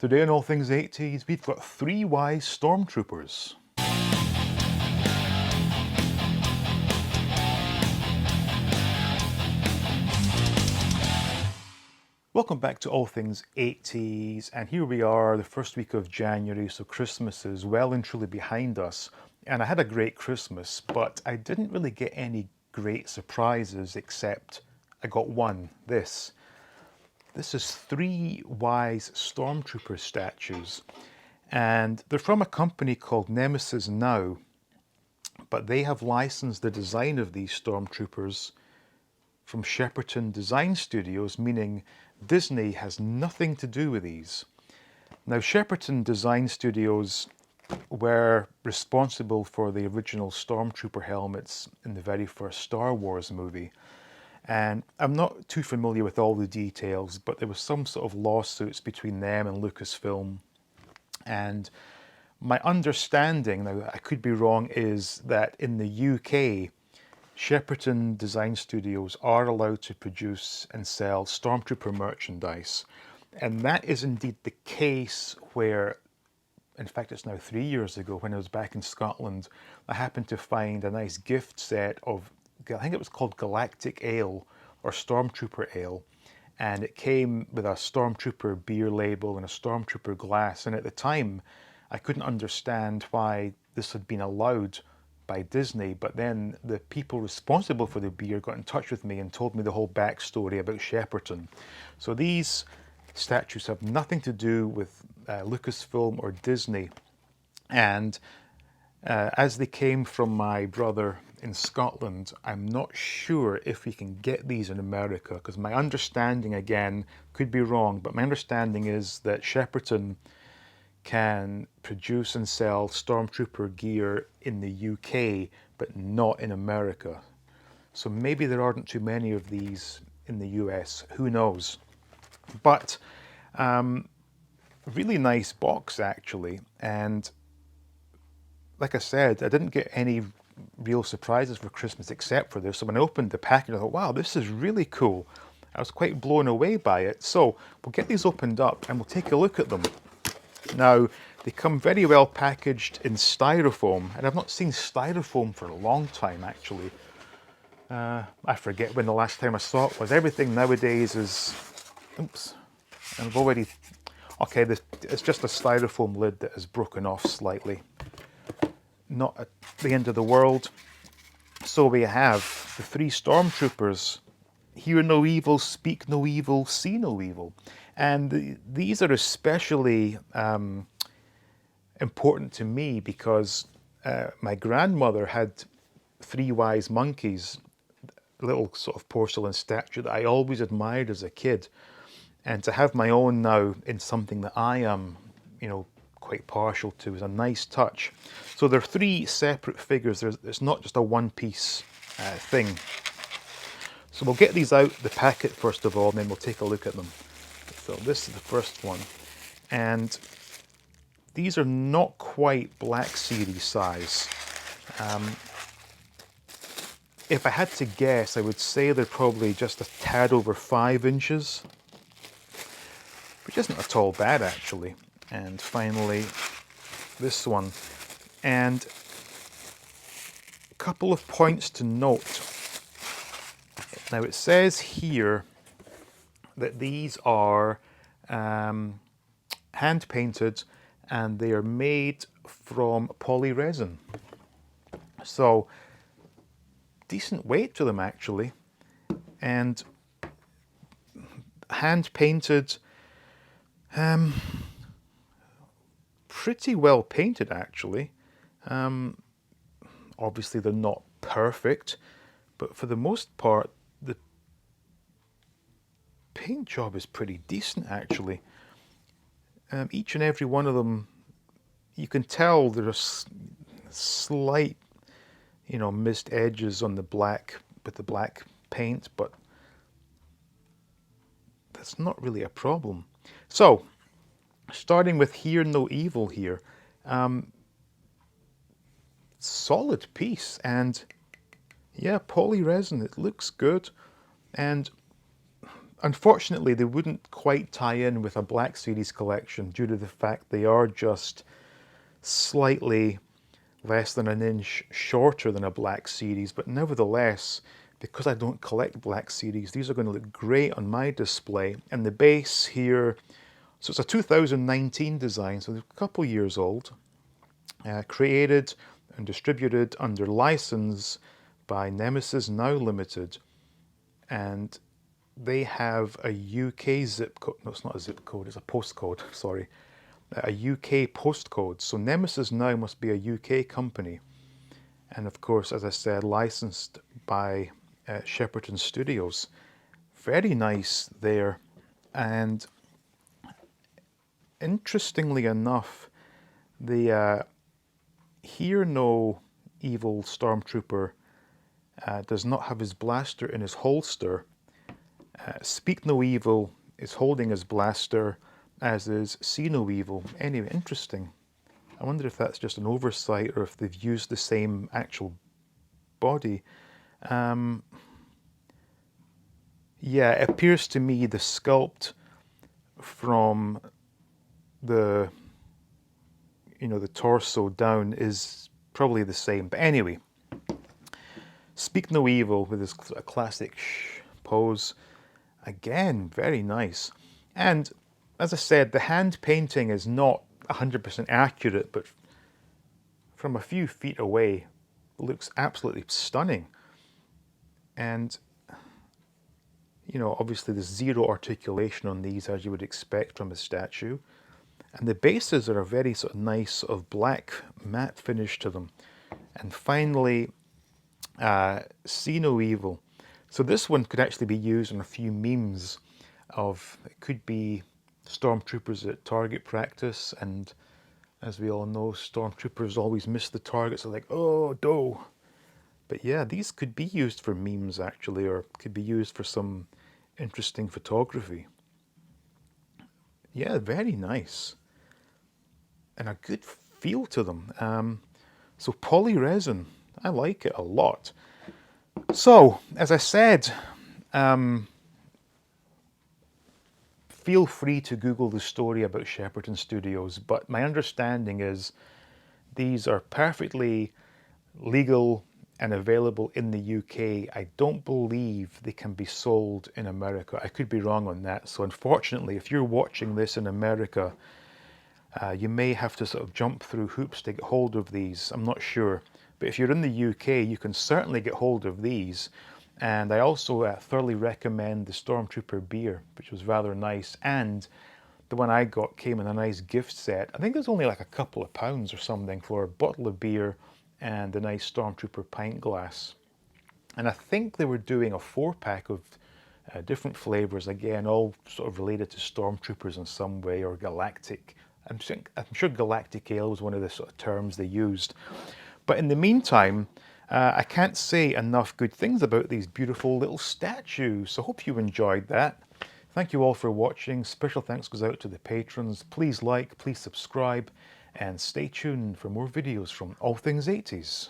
Today on All Things 80s, we've got three wise Stormtroopers. Welcome back to All Things 80s, and here we are, the first week of January, so Christmas is well and truly behind us. And I had a great Christmas, but I didn't really get any great surprises except I got one, this. This is three wise Stormtrooper statues, and they're from a company called Nemesis Now, but they have licensed the design of these Stormtroopers from Shepperton Design Studios, meaning Disney has nothing to do with these. Now, Shepperton Design Studios were responsible for the original Stormtrooper helmets in the very first Star Wars movie. And I'm not too familiar with all the details, but there was some sort of lawsuits between them and Lucasfilm. And my understanding, now I could be wrong, is that in the UK, Shepperton Design Studios are allowed to produce and sell Stormtrooper merchandise. And that is indeed the case where, in fact, it's now 3 years ago when I was back in Scotland, I happened to find a nice gift set of, I think it was called Galactic Ale or Stormtrooper Ale. And it came with a Stormtrooper beer label and a Stormtrooper glass. And at the time, I couldn't understand why this had been allowed by Disney, but then the people responsible for the beer got in touch with me and told me the whole backstory about Shepperton. So these statues have nothing to do with Lucasfilm or Disney, and as they came from my brother in Scotland, I'm not sure if we can get these in America, because my understanding, again, could be wrong, but my understanding is that Shepperton can produce and sell Stormtrooper gear in the UK, but not in America. So maybe there aren't too many of these in the US, who knows. But really nice box, actually. And like I said, I didn't get any real surprises for Christmas except for this. So when I opened the package, I thought, wow, this is really cool. I was quite blown away by it. So we'll get these opened up and we'll take a look at them. Now, they come very well packaged in styrofoam, and I've not seen styrofoam for a long time, actually. I forget when the last time I saw it was. Everything nowadays is, oops, I've already, okay, it's just a styrofoam lid that is broken off slightly. Not at the end of the world. So we have the three Stormtroopers. Hear no evil, speak no evil, see no evil. And these are especially important to me because my grandmother had three wise monkeys, a little sort of porcelain statue that I always admired as a kid. And to have my own now in something that I am, quite partial to is a nice touch. So there are three separate figures. It's not just a one-piece thing. So we'll get these out the packet first of all, and then we'll take a look at them. So this is the first one, and these are not quite Black Series size. If I had to guess, I would say they're probably just a tad over 5 inches, which isn't at all bad actually. And finally, this one. And a couple of points to note. Now it says here that these are hand painted and they are made from poly resin. So decent weight to them actually, and hand painted, pretty well painted actually. Obviously they're not perfect, but for the most part the paint job is pretty decent actually. Each and every one of them, you can tell there's slight, missed edges on the black with the black paint, but that's not really a problem. So, starting with Hear No Evil here, solid piece, and yeah, poly resin, it looks good, and Unfortunately, they wouldn't quite tie in with a Black Series collection due to the fact they are just slightly less than an inch shorter than a Black Series, but nevertheless, because I don't collect Black Series, these are going to look great on my display. And the base here, so it's a 2019 design, so a couple years old, created and distributed under license by Nemesis Now Limited, and they have a UK zip code. No, it's not a zip code, it's a postcode, sorry. A UK postcode. So Nemesis Now must be a UK company. And of course, as I said, licensed by Shepperton Studios. Very nice there. And interestingly enough, the Hear No Evil Stormtrooper does not have his blaster in his holster. Speak No Evil is holding his blaster, as is See No Evil. Anyway, interesting. I wonder if that's just an oversight or if they've used the same actual body. Yeah, it appears to me the sculpt from the the torso down is probably the same. But anyway, Speak No Evil with his classic pose. Again, very nice. And as I said, the hand painting is not 100% accurate, but from a few feet away, it looks absolutely stunning. And obviously there's zero articulation on these, as you would expect from a statue. And the bases are a very sort of nice sort of black matte finish to them. And finally, See No Evil. So this one could actually be used in a few memes of, it could be Stormtroopers at target practice, and as we all know, Stormtroopers always miss the targets. They're like, oh, no. But yeah, these could be used for memes actually, or could be used for some interesting photography. Yeah, very nice. And a good feel to them. So poly resin, I like it a lot. So, as I said, feel free to Google the story about Shepperton Studios, but my understanding is these are perfectly legal and available in the UK. I don't believe they can be sold in America. I could be wrong on that. So unfortunately, if you're watching this in America, you may have to sort of jump through hoops to get hold of these. I'm not sure. But if you're in the UK, you can certainly get hold of these. And I also thoroughly recommend the Stormtrooper beer, which was rather nice. And the one I got came in a nice gift set. I think there's only like a couple of pounds or something for a bottle of beer and a nice Stormtrooper pint glass. And I think they were doing a 4-pack of different flavors, again, all sort of related to Stormtroopers in some way, or galactic. I'm sure galactic ale was one of the sort of terms they used. But in the meantime, I can't say enough good things about these beautiful little statues. So I hope you enjoyed that. Thank you all for watching. Special thanks goes out to the patrons. Please like, please subscribe, and stay tuned for more videos from All Things 80s.